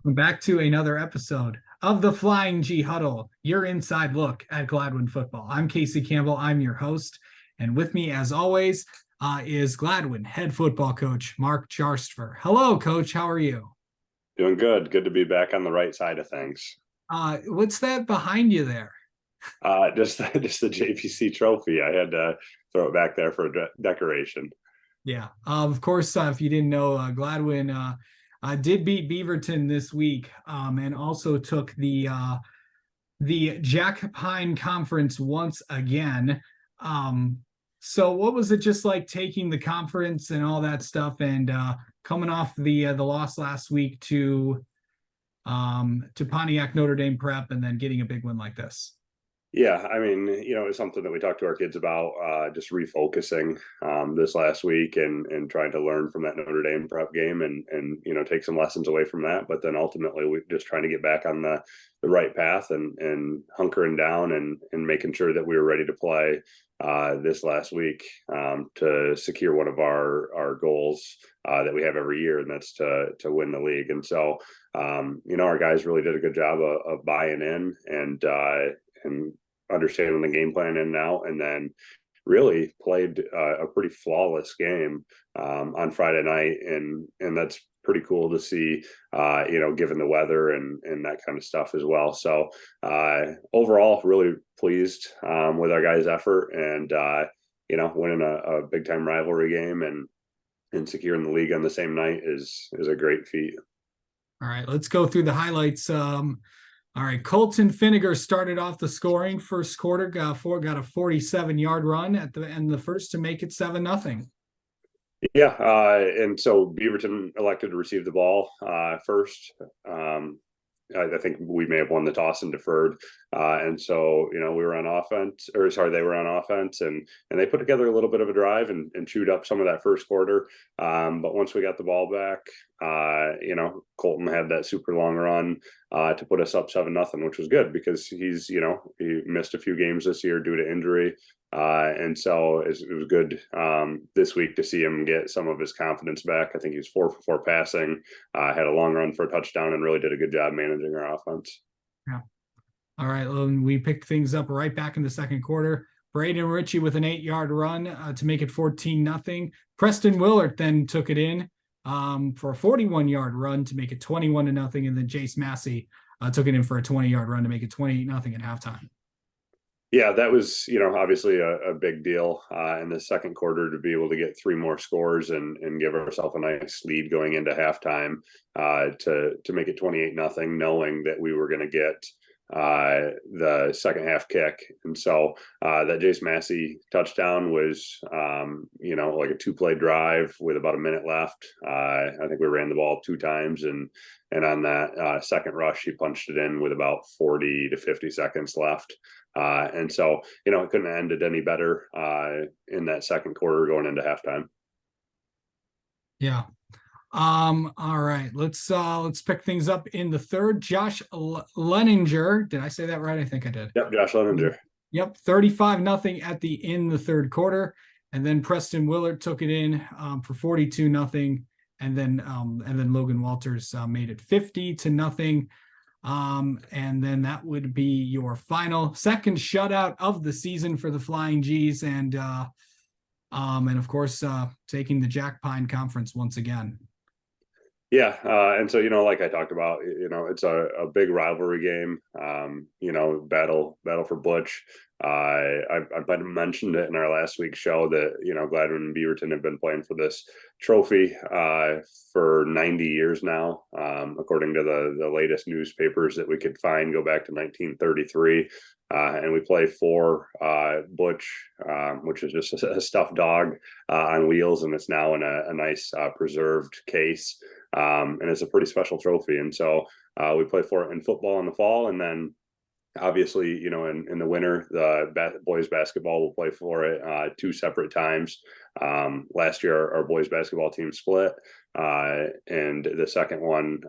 Welcome back to another episode of the Flying G Huddle, your inside look at Gladwin football. I'm Casey Campbell. I'm your host. And with me, as always, is Gladwin head football coach Mark Jarstfer. Hello, coach. How are you? Doing good. Good to be back on the right side of things. What's that behind you there? Just the JPC trophy. I had to throw it back there for decoration. Yeah. Of course, if you didn't know, Gladwin did beat Beaverton this week, and also took the Jack Pine Conference once again. So what was it just like taking the conference and all that stuff, and coming off the loss last week to Pontiac Notre Dame Prep, and then getting a big win like this? Yeah, I mean, it's something that we talked to our kids about, just refocusing this last week and trying to learn from that Notre Dame prep game and take some lessons away from that. But then ultimately, we're just trying to get back on the right path and hunkering down and making sure that we were ready to play this last week to secure one of our goals that we have every year, and that's to win the league. And so, our guys really did a good job of buying in and understanding the game plan in and out, and then really played a pretty flawless game on Friday night, and that's pretty cool to see, given the weather and that kind of stuff as well. So overall, really pleased with our guys' effort, and winning a big time rivalry game and securing the league on the same night is a great feat. All right, let's go through the highlights. All right, Colton Finnegar started off the scoring first quarter, got a 47-yard run at the end of the first to make it 7-0. Yeah, and so Beaverton elected to receive the ball first. I think we may have won the toss and deferred. And so, we were on offense, they were on offense, and they put together a little bit of a drive and chewed up some of that first quarter. But once we got the ball back, Colton had that super long run to put us up 7-0, which was good because he missed a few games this year due to injury. And so it was good this week to see him get some of his confidence back. I think he was 4 for 4 passing, had a long run for a touchdown, and really did a good job managing our offense. Yeah. All right. Well, we picked things up right back in the second quarter. Braden Ritchie with an 8-yard run to make it 14-0. Preston Willard then took it in for a 41-yard run to make it 21-0. And then Jace Massey took it in for a 20-yard run to make it 28-0 at halftime. Yeah, that was, obviously a big deal in the second quarter to be able to get 3 more scores and give ourselves a nice lead going into halftime to make it 28-0, knowing that we were going to get the second half kick. And so that Jace Massey touchdown was, like a 2-play drive with about a minute left. I think we ran the ball 2 times, and on that second rush, he punched it in with about 40 to 50 seconds left. And so, it couldn't have ended any better in that second quarter going into halftime. Yeah. All right. Let's pick things up in the third. Josh Leninger. Did I say that right? I think I did. Yep, Josh Leninger. Yep, 35-0 in the third quarter. And then Preston Willard took it in for 42-0. And then Logan Walters made it 50-0. And then that would be your final second shutout of the season for the Flying G's, and of course taking the Jack Pine Conference once again. Yeah, and so like I talked about, it's a big rivalry game. Battle for Butch. I mentioned it in our last week's show that Gladwin and Beaverton have been playing for this trophy for 90 years now, according to the latest newspapers that we could find go back to 1933. And we play for Butch, which is just a stuffed dog on wheels, and it's now in a nice preserved case. And it's a pretty special trophy. And so we play for it in football in the fall, and then obviously, in the winter, the boys basketball will play for it 2 separate times. Last year, our boys basketball team split, and the second one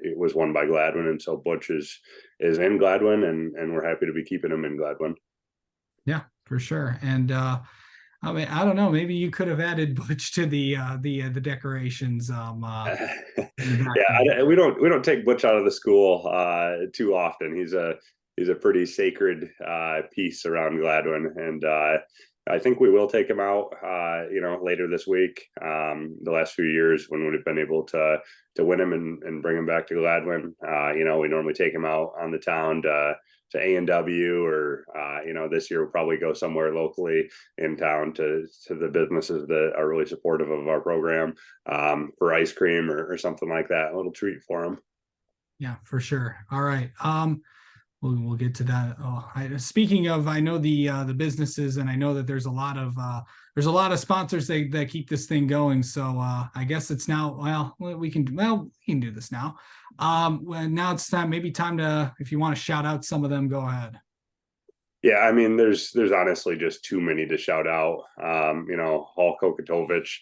it was won by Gladwin, and so Butch is in Gladwin, and we're happy to be keeping him in Gladwin. Yeah, for sure. And I mean, I don't know. Maybe you could have added Butch to the decorations in the background. Yeah, we don't take Butch out of the school too often. He's a pretty sacred piece around Gladwin, and I think we will take him out later this week. The last few years when we've been able to win him and bring him back to Gladwin, we normally take him out on the town to A&W, or this year we'll probably go somewhere locally in town to the businesses that are really supportive of our program, for ice cream or something like that. A little treat for them. Yeah, for sure. All right. We'll get to that. Speaking of, I know the businesses, and I know that there's a lot of sponsors that keep this thing going. So I guess it's now. We can do this now. Now it's time to, if you want to shout out some of them, go ahead. Yeah, I mean, there's honestly just too many to shout out. Hall Kokatovich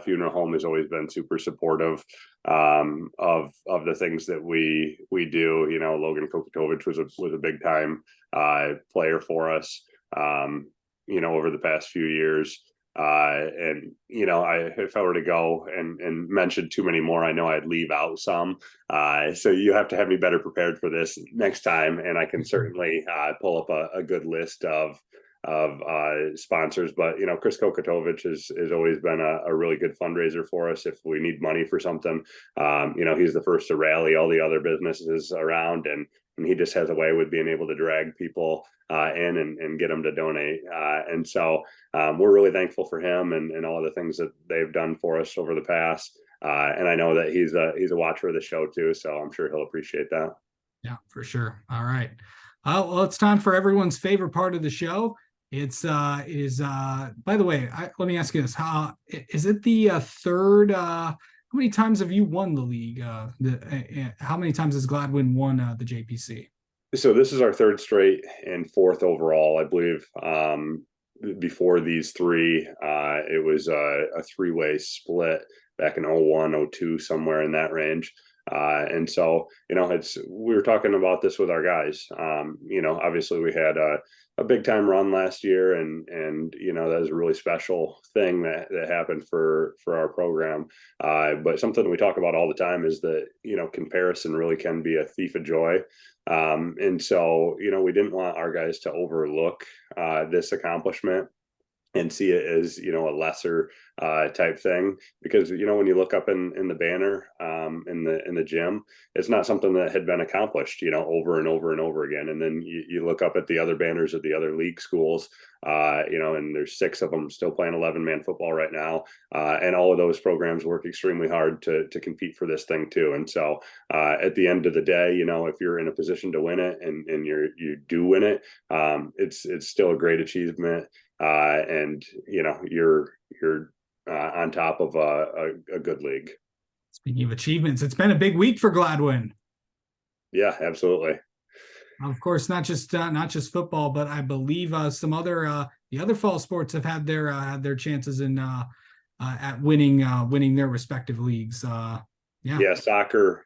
Funeral Home has always been super supportive of the things that we do. Logan Kokatovich was a big time player for us. Over the past few years. If I were to go and mention too many more, I know I'd leave out some. So you have to have me better prepared for this next time, and I can certainly pull up a good list of sponsors. But Chris Kokatovich has always been a really good fundraiser for us. If we need money for something, he's the first to rally all the other businesses around, and he just has a way with being able to drag people in and get them to donate. And so we're really thankful for him and all the things that they've done for us over the past. And I know that he's a watcher of the show too, so I'm sure he'll appreciate that. Yeah, for sure. All right. Well, it's time for everyone's favorite part of the show. By the way, let me ask you this. Is it the third, how many times have you won the league? How many times has Gladwin won the JPC? So this is our third straight and fourth overall, I believe. Before these three, it was a three-way split back in 01, 02, somewhere in that range. And so, we were talking about this with our guys. Obviously we had a big time run last year, and that was a really special thing that happened for our program. But something we talk about all the time is that, comparison really can be a thief of joy. And so, we didn't want our guys to overlook this accomplishment and see it as a lesser type thing, because when you look up in the banner in the gym, it's not something that had been accomplished over and over and over again. And then you look up at the other banners of the other league schools, and there's 6 of them still playing 11-man football right now, and all of those programs work extremely hard to compete for this thing too. And so at the end of the day, if you're in a position to win it and you do win it, it's still a great achievement. And you're on top of a good league. Speaking of achievements, it's been a big week for Gladwin. Yeah, absolutely. Of course, not just football, but I believe some other the other fall sports have had their chances in at winning their respective leagues. Yeah, soccer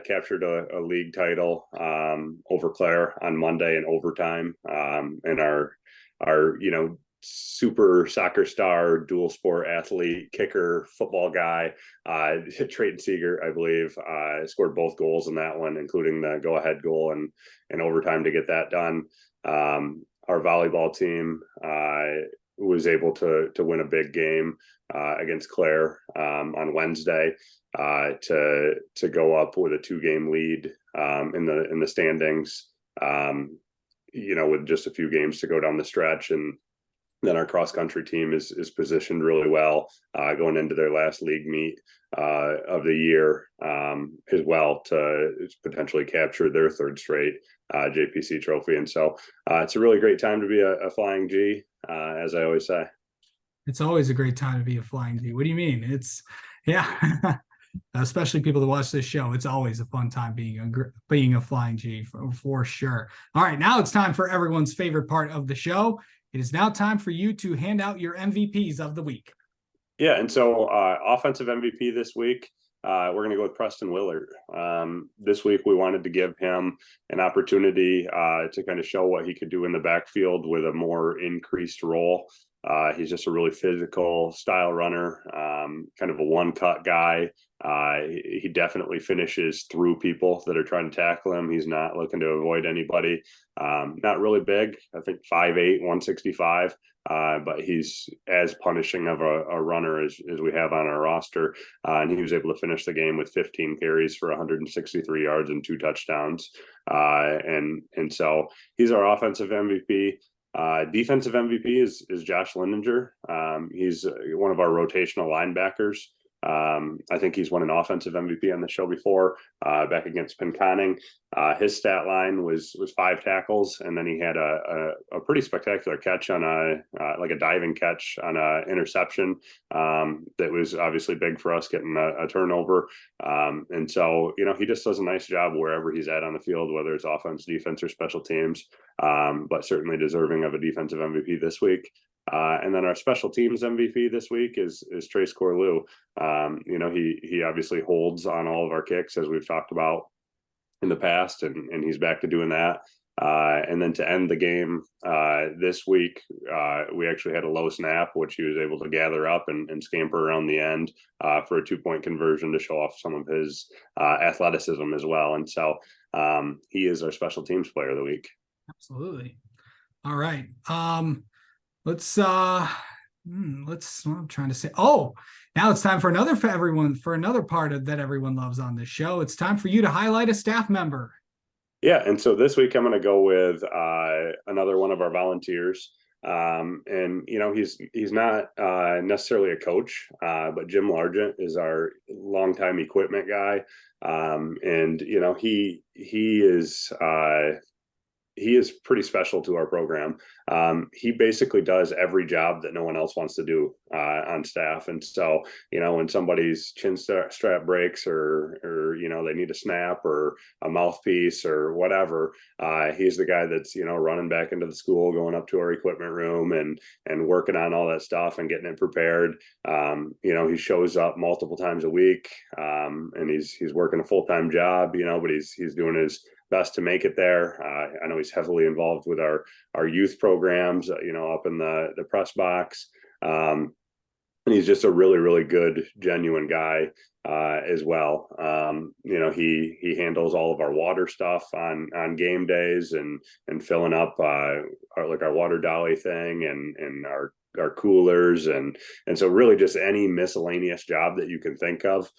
captured a league title over Clare on Monday in overtime, and our super soccer star, dual sport athlete, kicker, football guy, Trayton Seeger, I believe, scored both goals in that one, including the go-ahead goal and overtime to get that done. Our volleyball team was able to win a big game against Clare on Wednesday to go up with a 2-game lead in the standings. With just a few games to go down the stretch. And then our cross country team is positioned really well going into their last league meet of the year as well to potentially capture their third straight JPC trophy. And so it's a really great time to be a Flying G, as I always say. It's always a great time to be a Flying G. What do you mean? Yeah. Especially people that watch this show, it's always a fun time being a Flying G for sure. All right, now it's time for everyone's favorite part of the show. It is now time for you to hand out your MVPs of the week. Yeah, and so offensive MVP this week, we're going to go with Preston Willard. This week, we wanted to give him an opportunity to kind of show what he could do in the backfield with a more increased role. He's just a really physical style runner, kind of a one-cut guy. He definitely finishes through people that are trying to tackle him. He's not looking to avoid anybody. Not really big. I think 5'8", 165. But he's as punishing of a runner as we have on our roster. And he was able to finish the game with 15 carries for 163 yards and 2 touchdowns. And so he's our offensive MVP. Defensive MVP is Josh Lindinger. He's one of our rotational linebackers. I think he's won an offensive MVP on the show before, back against Pinconning. His stat line was 5 tackles, and then he had a pretty spectacular catch on a diving catch on a interception that was obviously big for us, getting a turnover. And so, he just does a nice job wherever he's at on the field, whether it's offense, defense, or special teams, but certainly deserving of a defensive MVP this week. And then our special teams MVP this week is Trace Corlew. He obviously holds on all of our kicks, as we've talked about in the past, and he's back to doing that. And then to end the game this week, we actually had a low snap, which he was able to gather up and scamper around the end for a 2-point conversion to show off some of his athleticism as well. And so he is our special teams player of the week. Absolutely. All right. Let's what I'm trying to say. Oh, now it's time for another part of that everyone loves on this show. It's time for you to highlight a staff member. Yeah, and so this week I'm going to go with another one of our volunteers. And he's not necessarily a coach, but Jim Largent is our longtime equipment guy. And he is pretty special to our program. He basically does every job that no one else wants to do on staff. And so, when somebody's chin strap breaks or they need a snap or a mouthpiece or whatever, he's the guy that's, running back into the school, going up to our equipment room and working on all that stuff and getting it prepared. He shows up multiple times a week, and he's working a full-time job, but he's doing his best to make it there. I know he's heavily involved with our youth programs, up in the press box. And he's just a really, really good, genuine guy as well. He handles all of our water stuff on game days and filling up our water dolly thing and our coolers and so really just any miscellaneous job that you can think of.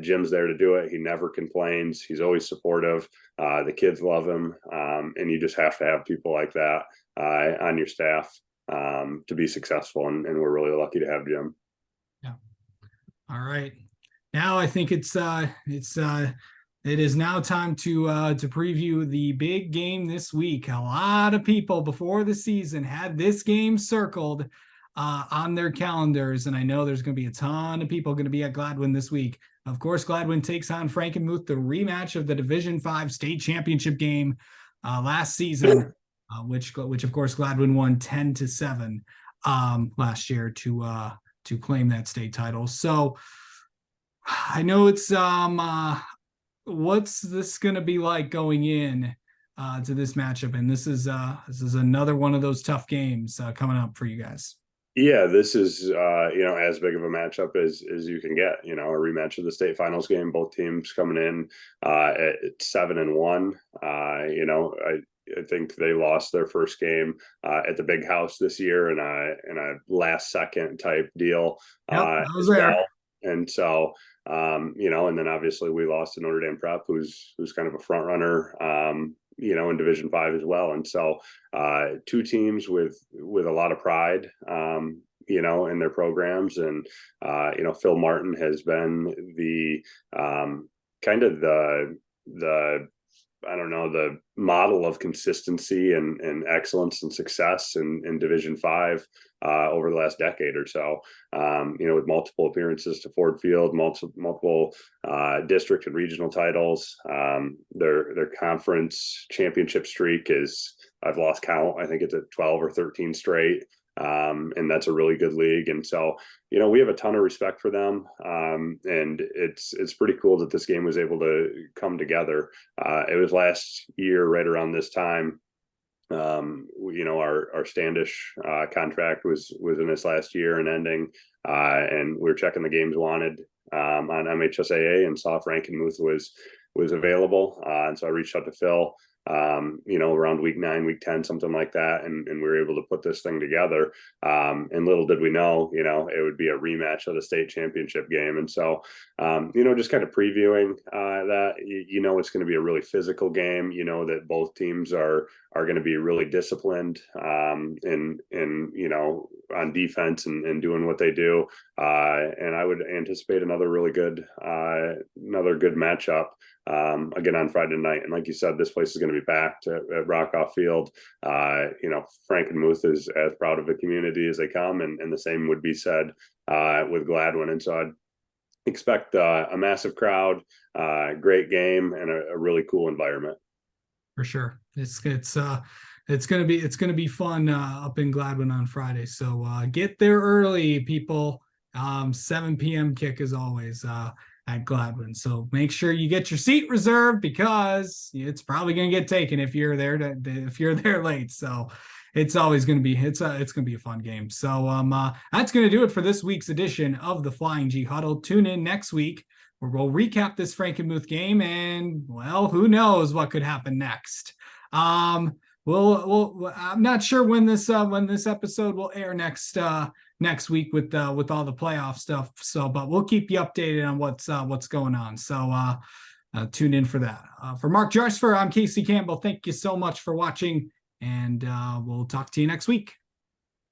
Jim's there to do it. He never complains. He's always supportive. The kids love him. And you just have to have people like that on your staff to be successful. And we're really lucky to have Jim. Yeah. All right. Now I think it is now time to preview the big game this week. A lot of people before the season had this game circled on their calendars, and I know there's going to be a ton of people going to be at Gladwin this week. Of course, Gladwin takes on Frankenmuth, the rematch of the Division 5 state championship game last season, which of course Gladwin won 10-7 last year to claim that state title. So I know it's what's this going to be like going in to this matchup, and this is another one of those tough games coming up for you guys. Yeah, this is as big of a matchup as you can get. A rematch of the state finals game. Both teams coming in at 7-1. I think they lost their first game at the Big House this year in a last second type deal. Yep, I was there. Well. And so and then obviously we lost to Notre Dame Prep, who's kind of a front runner. In Division 5 as well. And so 2 teams with a lot of pride, in their programs. And, Phil Martin has been the kind of the model of consistency and excellence and success in Division 5 over the last decade or so, with multiple appearances to Ford Field, multiple district and regional titles. Their conference championship streak is, I've lost count, I think it's at 12 or 13 straight. And that's a really good league. And so, we have a ton of respect for them. And it's pretty cool that this game was able to come together. It was last year, right around this time, Our Standish contract was in this last year and ending, and we were checking the games wanted on MHSAA and saw Frankenmuth was available, and so I reached out to Phil. Around week 9, week 10, something like that. And we were able to put this thing together. And little did we know, it would be a rematch of the state championship game. And so, just kind of previewing that, it's going to be a really physical game, that both teams are going to be really disciplined on defense and doing what they do. And I would anticipate another really good matchup again on Friday night. And like you said, this place is going to be packed at Rockoff Field. Frankenmuth is as proud of a community as they come, and the same would be said with Gladwin. And so I'd expect a massive crowd, great game, and a really cool environment. For sure. It's gonna be fun up in Gladwin on Friday. So get there early, people. 7 p.m. kick as always at Gladwin. So make sure you get your seat reserved, because it's probably gonna get taken if you're there late. So it's always gonna be it's gonna be a fun game. So that's gonna do it for this week's edition of the Flying G Huddle. Tune in next week where we'll recap this Frankenmuth game, and well, who knows what could happen next. I'm not sure when this episode will air next week with all the playoff stuff. So, but we'll keep you updated on what's going on. So tune in for that. For Mark Jarsfer, I'm Casey Campbell. Thank you so much for watching, and we'll talk to you next week.